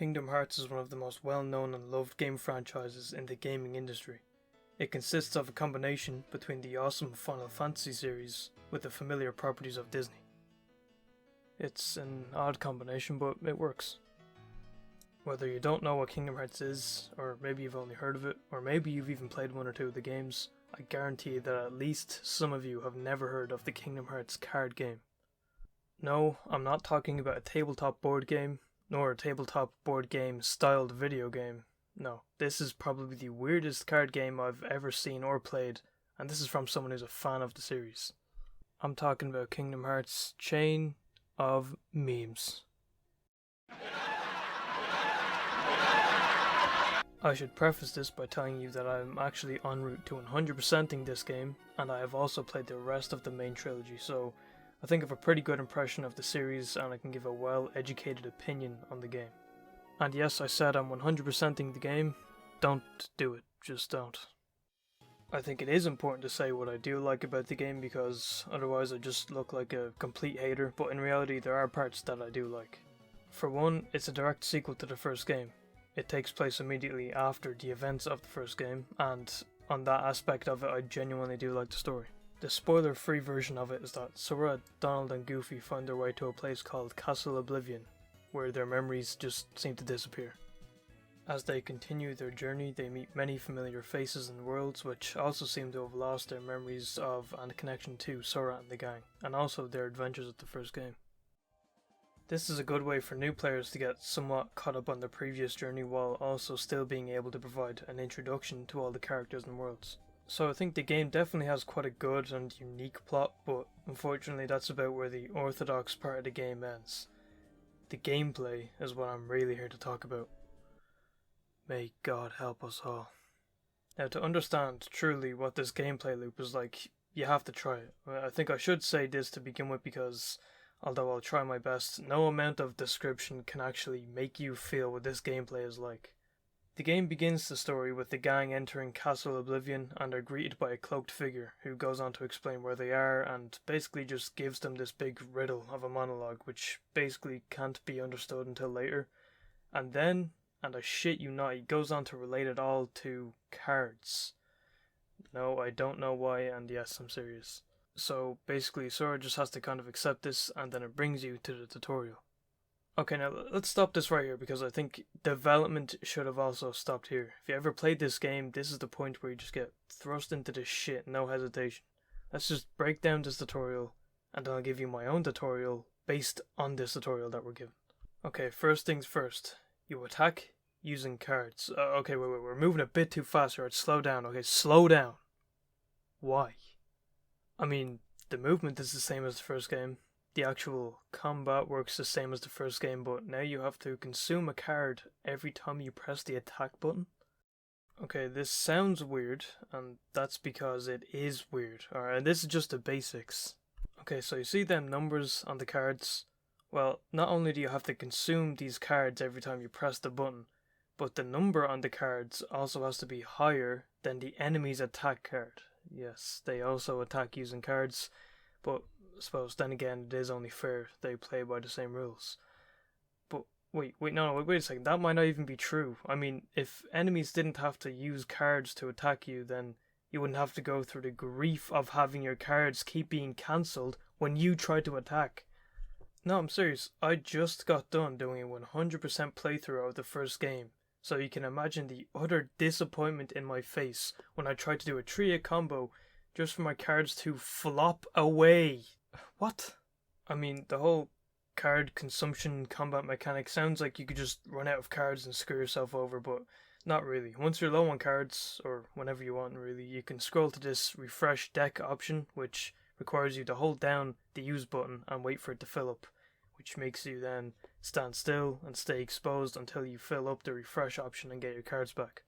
Kingdom Hearts is one of the most well-known and loved game franchises in the gaming industry. It consists of a combination between the awesome Final Fantasy series with the familiar properties of Disney. It's an odd combination, but it works. Whether you don't know what Kingdom Hearts is, or maybe you've only heard of it, or maybe you've even played one or two of the games, I guarantee that at least some of you have never heard of the Kingdom Hearts card game. No, I'm not talking about a tabletop board game, nor a tabletop board game styled video game. No, this is probably the weirdest card game I've ever seen or played, and this is from someone who's a fan of the series. I'm talking about Kingdom Hearts Chain of Memes. I should preface this by telling you that I'm actually en route to 100%ing this game, and I have also played the rest of the main trilogy, so I think I have a pretty good impression of the series and I can give a well-educated opinion on the game. And yes, I said I'm 100%ing the game. Don't do it, just don't. I think it is important to say what I do like about the game because otherwise I just look like a complete hater, but in reality there are parts that I do like. For one, it's a direct sequel to the first game. It takes place immediately after the events of the first game, and on that aspect of it I genuinely do like the story. The spoiler-free version of it is that Sora, Donald and Goofy find their way to a place called Castle Oblivion, where their memories just seem to disappear. As they continue their journey, they meet many familiar faces and worlds which also seem to have lost their memories of and connection to Sora and the gang, and also their adventures at the first game. This is a good way for new players to get somewhat caught up on the previous journey while also still being able to provide an introduction to all the characters and worlds. So I think the game definitely has quite a good and unique plot, but unfortunately that's about where the orthodox part of the game ends. The gameplay is what I'm really here to talk about. May God help us all. Now, to understand truly what this gameplay loop is like, you have to try it. I think I should say this to begin with because, although I'll try my best, no amount of description can actually make you feel what this gameplay is like. The game begins the story with the gang entering Castle Oblivion and are greeted by a cloaked figure who goes on to explain where they are and basically just gives them this big riddle of a monologue which basically can't be understood until later. And then, and I shit you not, he goes on to relate it all to cards. No, I don't know why, and yes, I'm serious. So basically Sora just has to kind of accept this and then it brings you to the tutorial. Okay, now let's stop this right here because I think development should have also stopped here. If you ever played this game, this is the point where you just get thrust into this shit, no hesitation. Let's just break down this tutorial and then I'll give you my own tutorial based on this tutorial that we're given. Okay, first things first. You attack using cards. Okay, wait, we're moving a bit too fast here. Slow down, okay, slow down. Why? I mean, the movement is the same as the first game. The actual combat works the same as the first game, but now you have to consume a card every time you press the attack button. Okay, this sounds weird, and that's because it is weird. Alright, and this is just the basics. Okay, so you see them numbers on the cards? Well, not only do you have to consume these cards every time you press the button, but the number on the cards also has to be higher than the enemy's attack card. Yes, they also attack using cards, but I suppose then again it is only fair they play by the same rules. But wait a second, that might not even be true. I mean, if enemies didn't have to use cards to attack you, then you wouldn't have to go through the grief of having your cards keep being cancelled when you try to attack. No, I'm serious, I just got done doing a 100% playthrough of the first game, so you can imagine the utter disappointment in my face when I tried to do a tria combo just for my cards to flop away. What? I mean, the whole card consumption combat mechanic sounds like you could just run out of cards and screw yourself over, but not really. Once you're low on cards, or whenever you want really, you can scroll to this refresh deck option, which requires you to hold down the use button and wait for it to fill up, which makes you then stand still and stay exposed until you fill up the refresh option and get your cards back.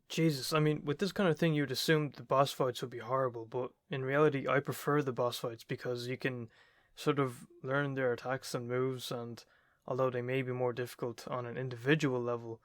Jesus, I mean, with this kind of thing you'd assume the boss fights would be horrible, but in reality I prefer the boss fights because you can sort of learn their attacks and moves, and although they may be more difficult on an individual level,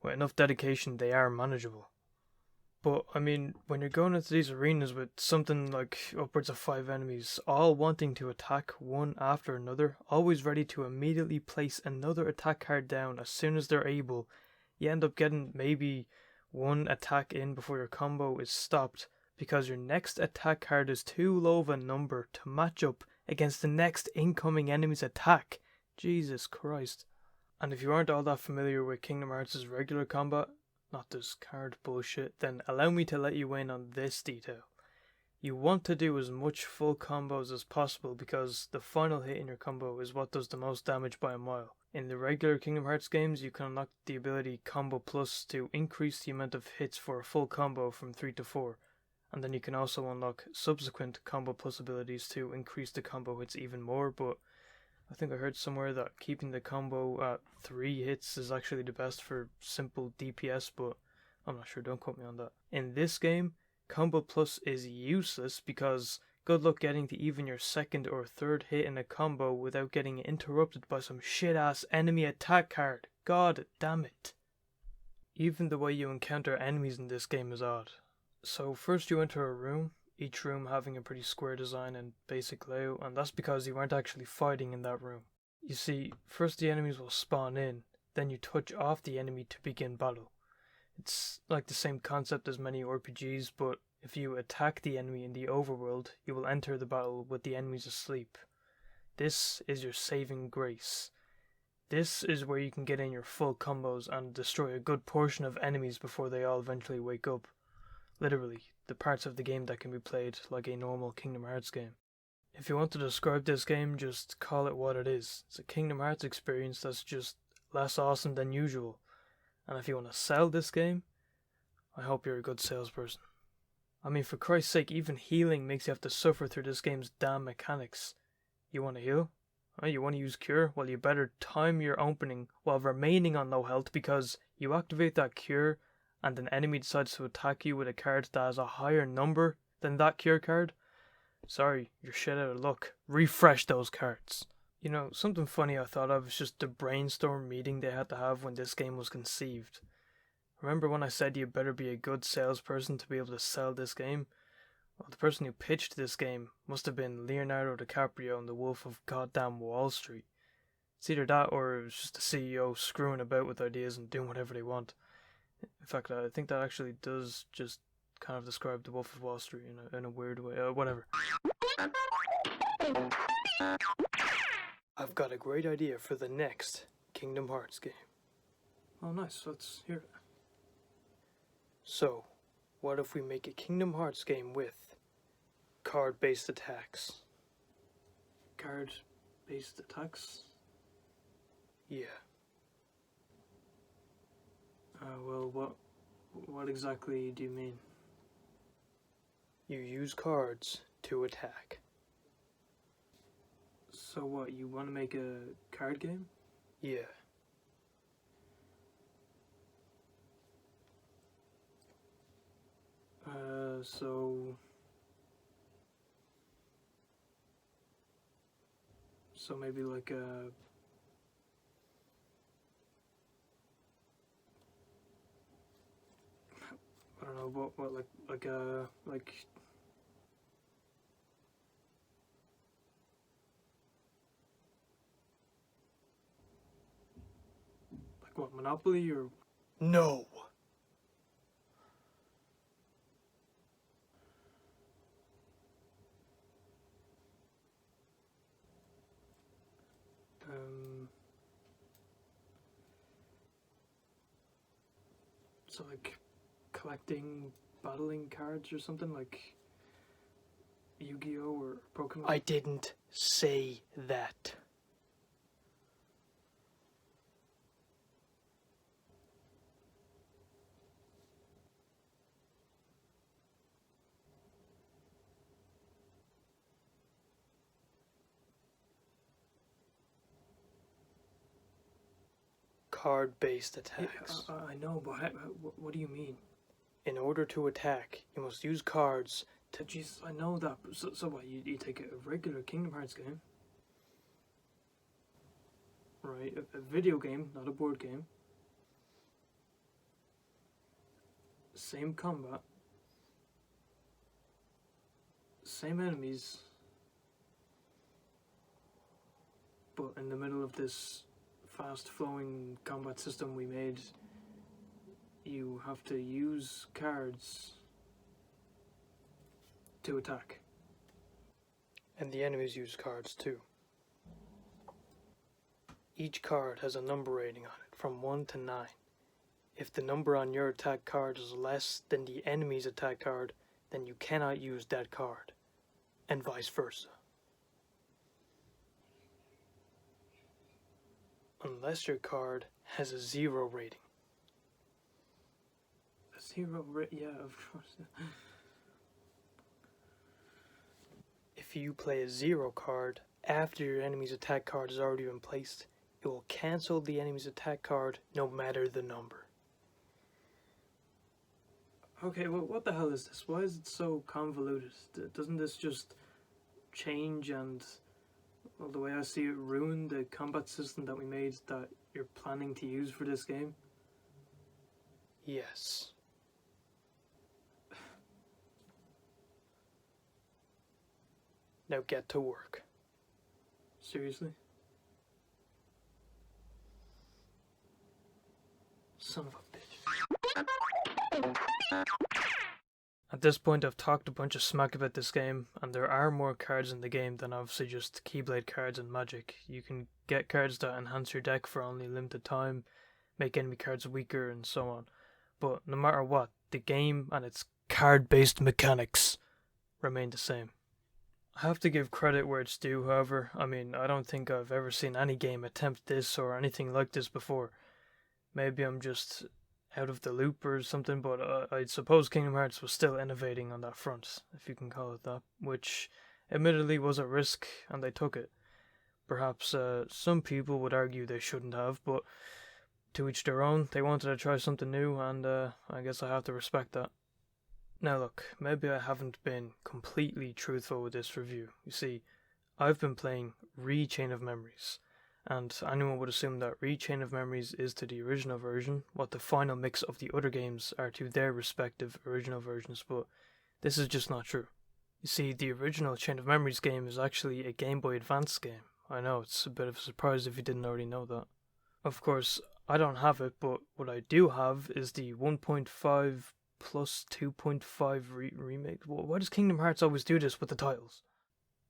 with enough dedication they are manageable. But I mean, when you're going into these arenas with something like upwards of 5 enemies, all wanting to attack one after another, always ready to immediately place another attack card down as soon as they're able, you end up getting maybe one attack in before your combo is stopped because your next attack card is too low of a number to match up against the next incoming enemy's attack. Jesus Christ. And if you aren't all that familiar with Kingdom Hearts' regular combat, not this card bullshit, then allow me to let you in on this detail. You want to do as much full combos as possible because the final hit in your combo is what does the most damage by a mile. In the regular Kingdom Hearts games, you can unlock the ability Combo Plus to increase the amount of hits for a full combo from 3 to 4, and then you can also unlock subsequent Combo Plus abilities to increase the combo hits even more, but I think I heard somewhere that keeping the combo at 3 hits is actually the best for simple DPS, but I'm not sure, don't quote me on that. In this game, Combo Plus is useless because good luck getting to even your second or third hit in a combo without getting interrupted by some shit-ass enemy attack card. God damn it. Even the way you encounter enemies in this game is odd. So first you enter a room, each room having a pretty square design and basic layout, and that's because you weren't actually fighting in that room. You see, first the enemies will spawn in, then you touch off the enemy to begin battle. It's like the same concept as many RPGs, but if you attack the enemy in the overworld, you will enter the battle with the enemies asleep. This is your saving grace. This is where you can get in your full combos and destroy a good portion of enemies before they all eventually wake up. Literally, the parts of the game that can be played like a normal Kingdom Hearts game. If you want to describe this game, just call it what it is. It's a Kingdom Hearts experience that's just less awesome than usual. And if you want to sell this game, I hope you're a good salesperson. I mean, for Christ's sake, even healing makes you have to suffer through this game's damn mechanics. You want to heal? You want to use Cure? Well, you better time your opening while remaining on low health, because you activate that Cure and an enemy decides to attack you with a card that has a higher number than that Cure card. Sorry, you're shit out of luck. Refresh those cards. You know, something funny I thought of is just the brainstorm meeting they had to have when this game was conceived. Remember when I said you better be a good salesperson to be able to sell this game? Well, the person who pitched this game must have been Leonardo DiCaprio in The Wolf of Goddamn Wall Street. It's either that or it was just the CEO screwing about with ideas and doing whatever they want. In fact, I think that actually does just kind of describe The Wolf of Wall Street in a weird way. Whatever. I've got a great idea for the next Kingdom Hearts game. Oh, nice. Let's hear it. So, what if we make a Kingdom Hearts game with card-based attacks? Card-based attacks? Yeah. Well, what exactly do you mean? You use cards to attack. So what, you want to make a card game? Yeah. So maybe like a... I don't know, what, like what, Monopoly or... No! So like collecting battling cards or something like Yu-Gi-Oh or Pokemon? I didn't say that. Card-based attacks. Yeah, I know, but what do you mean? In order to attack, you must use cards to... Jesus, I know that, but so what, you take a regular Kingdom Hearts game, right, a video game, not a board game, same combat, same enemies, but in the middle of this fast-flowing combat system we made, you have to use cards to attack. And the enemies use cards too. Each card has a number rating on it, from 1 to 9. If the number on your attack card is less than the enemy's attack card, then you cannot use that card, and vice versa. Unless your card has a 0 rating. A 0 rating? Yeah, of course. If you play a 0 card after your enemy's attack card has already been placed, it will cancel the enemy's attack card no matter the number. Okay, well, what the hell is this? Why is it so convoluted? Doesn't this just change and, well, the way I see it, ruin the combat system that we made that you're planning to use for this game? Yes. Now get to work. Seriously? Son of a bitch. At this point I've talked a bunch of smack about this game, and there are more cards in the game than obviously just Keyblade cards and magic. You can get cards that enhance your deck for only a limited time, make enemy cards weaker, and so on. But no matter what, the game and its card-based mechanics remain the same. I have to give credit where it's due, however. I mean, I don't think I've ever seen any game attempt this or anything like this before. Maybe I'm just out of the loop or something, but I suppose Kingdom Hearts was still innovating on that front, if you can call it that, which admittedly was a risk, and they took it. Perhaps some people would argue they shouldn't have, but to each their own. They wanted to try something new, and I guess I have to respect that. Now look, maybe I haven't been completely truthful with this review. You see, I've been playing Re-Chain of Memories, and anyone would assume that Re-Chain of Memories is to the original version what the final mix of the other games are to their respective original versions, but this is just not true. You see, the original Chain of Memories game is actually a Game Boy Advance game. I know, it's a bit of a surprise if you didn't already know that. Of course, I don't have it, but what I do have is the 1.5 plus 2.5 remake. Why does Kingdom Hearts always do this with the titles?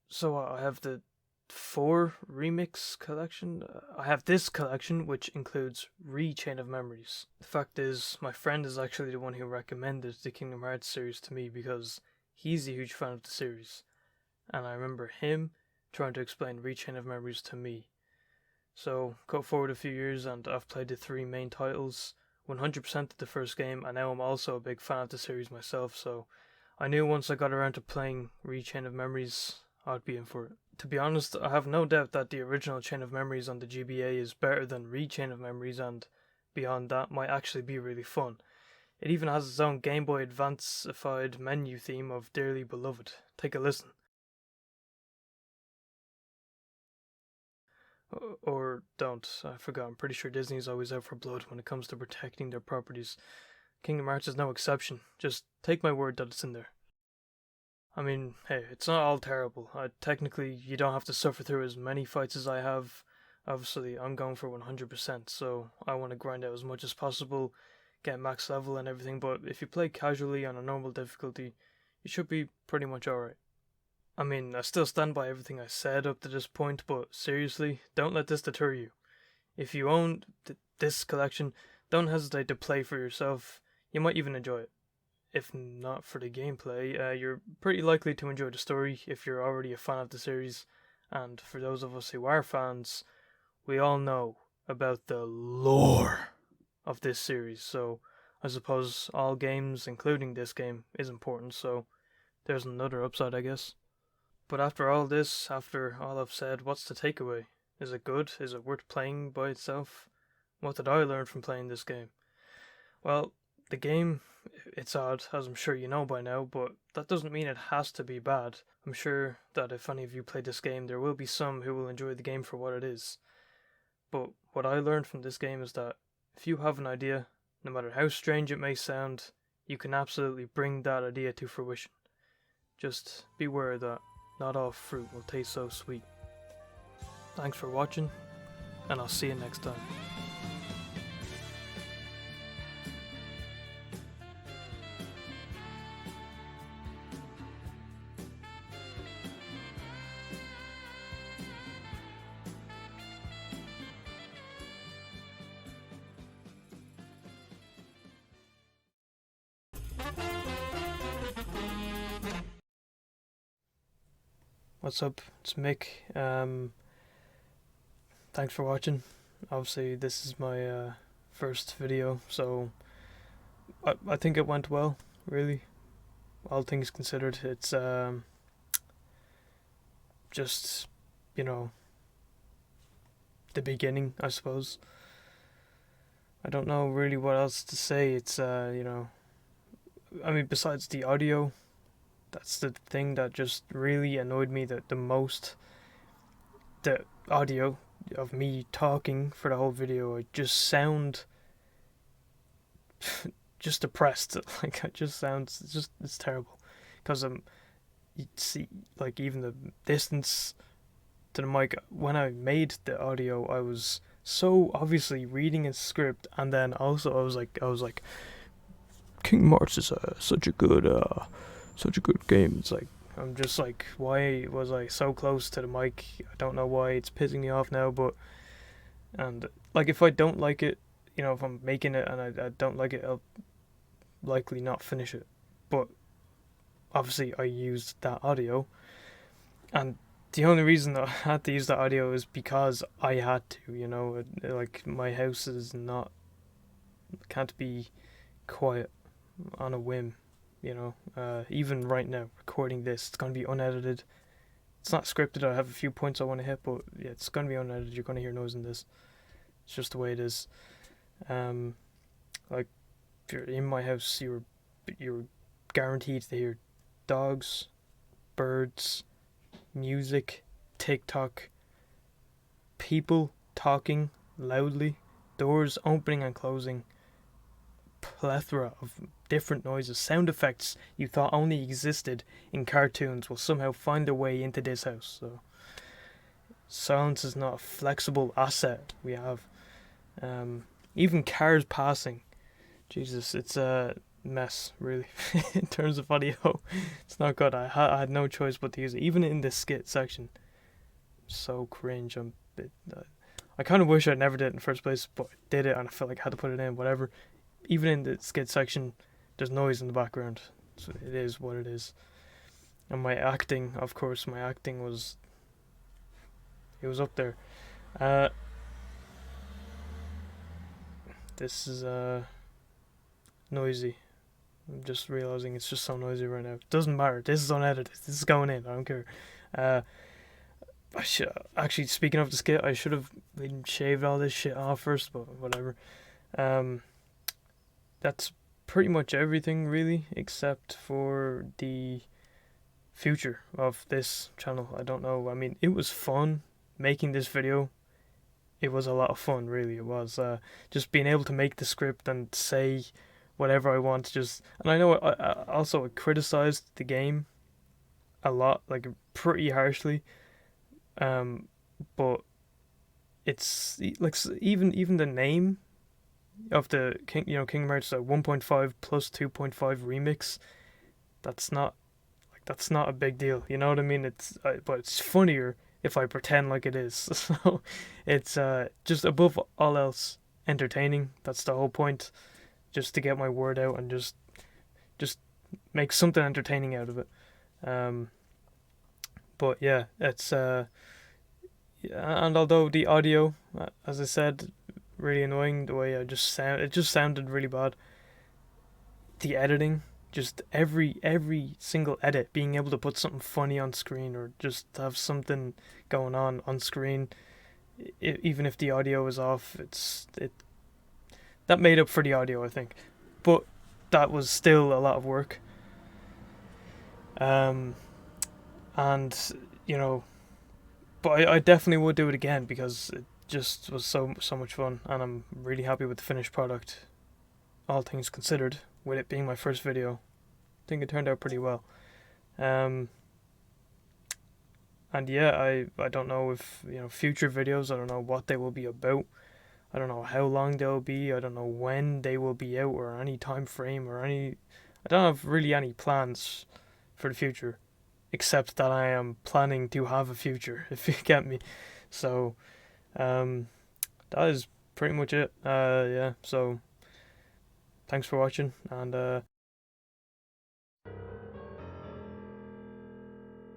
So I have the 4 remix collection. I have this collection, which includes Re-Chain of Memories. The fact is, my friend is actually the one who recommended the Kingdom Hearts series to me because he's a huge fan of the series, and I remember him trying to explain Re-Chain of Memories to me. So, cut forward a few years and I've played the 3 main titles, 100% of the first game, and now I'm also a big fan of the series myself, so I knew once I got around to playing Re-Chain of Memories, I'd be in for it. To be honest, I have no doubt that the original Chain of Memories on the GBA is better than Re-Chain of Memories, and beyond that might actually be really fun. It even has its own Game Boy Advance-ified menu theme of Dearly Beloved. Take a listen. Or don't. I forgot. I'm pretty sure Disney's always out for blood when it comes to protecting their properties. Kingdom Hearts is no exception. Just take my word that it's in there. I mean, hey, it's not all terrible. Technically, you don't have to suffer through as many fights as I have. Obviously, I'm going for 100%, so I want to grind out as much as possible, get max level and everything, but if you play casually on a normal difficulty, you should be pretty much alright. I mean, I still stand by everything I said up to this point, but seriously, don't let this deter you. If you own this collection, don't hesitate to play for yourself. You might even enjoy it. If not for the gameplay, you're pretty likely to enjoy the story if you're already a fan of the series, and for those of us who are fans, we all know about the lore of this series, so I suppose all games, including this game, is important, so there's another upside, I guess. But after all this, after all I've said, what's the takeaway? Is it good? Is it worth playing by itself? What did I learn from playing this game? Well, the game, it's odd, as I'm sure you know by now, but that doesn't mean it has to be bad. I'm sure that if any of you play this game, there will be some who will enjoy the game for what it is. But what I learned from this game is that if you have an idea, no matter how strange it may sound, you can absolutely bring that idea to fruition. just beware that not all fruit will taste so sweet. Thanks for watching, and I'll see you next time. What's up? It's Mick. Thanks for watching. Obviously, this is my first video, so I think it went well, really. All things considered, it's just, you know, the beginning, I suppose. I don't know really what else to say. It's, you know, I mean, besides the audio, that's the thing that just really annoyed me the most. The audio of me talking for the whole video, I just sound just depressed. Like, it just sounds, it's terrible. Because you see, like, even the distance to the mic, when I made the audio, I was so obviously reading a script, and then also I was like, Kingdom Hearts is such a good game. It's like, I'm just like, why was I so close to the mic? I don't know why it's pissing me off now, but, and like, if I don't like it, you know, if I'm making it and I don't like it, I'll likely not finish it. But obviously I used that audio, and the only reason that I had to use that audio is because I had to, you know, like, my house is not, can't be quiet on a whim, you know. Even right now, recording this, it's going to be unedited. It's not scripted. I have a few points I want to hit, but yeah, it's going to be unedited. You're going to hear noise in this. It's just the way it is. Like, if you're in my house, you're guaranteed to hear dogs, birds, music, TikTok, people talking loudly, doors opening and closing, plethora of different noises, sound effects you thought only existed in cartoons will somehow find their way into this house. So silence is not a flexible asset we have. Even cars passing, Jesus, it's a mess, really. In terms of audio, it's not good. I had no choice but to use it, even in the skit section. So cringe. I kind of wish I never did it in the first place, but I did it and I felt like I had to put it in. Whatever. Even in the skit section, there's noise in the background, so it is what it is. And my acting, of course, was, it was up there. This is noisy. I'm just realizing it's just so noisy right now. It doesn't matter. This is unedited. This is going in. I don't care. I should actually, speaking of the skit, I should have shaved all this shit off first, but whatever. That's pretty much everything, really, except for the future of this channel. I don't know. I mean, it was fun making this video. It was a lot of fun, really. It was just being able to make the script and say whatever I want. And I know I also criticized the game a lot, like, pretty harshly. But it's like, even the name of the Kingdom Hearts 1.5 plus 2.5 remix. That's not a big deal. You know what I mean? But it's funnier if I pretend like it is. So it's just above all else entertaining. That's the whole point. Just to get my word out and just make something entertaining out of it. But yeah, it's and although the audio, as I said, really annoying, the way it just sounded really bad. The editing, just every single edit, being able to put something funny on screen or just have something going on screen, even if the audio is off, that made up for the audio, I think. But that was still a lot of work. And you know, but I definitely would do it again, because it just was so much fun, and I'm really happy with the finished product, all things considered, with it being my first video. I think it turned out pretty well. Um, and yeah, I don't know if future videos. I don't know what they will be about. I don't know how long they'll be. I don't know when they will be out or any time frame or any. I don't have really any plans for the future, except that I am planning to have a future. If you get me, so um, that is pretty much it. Yeah. So thanks for watching, and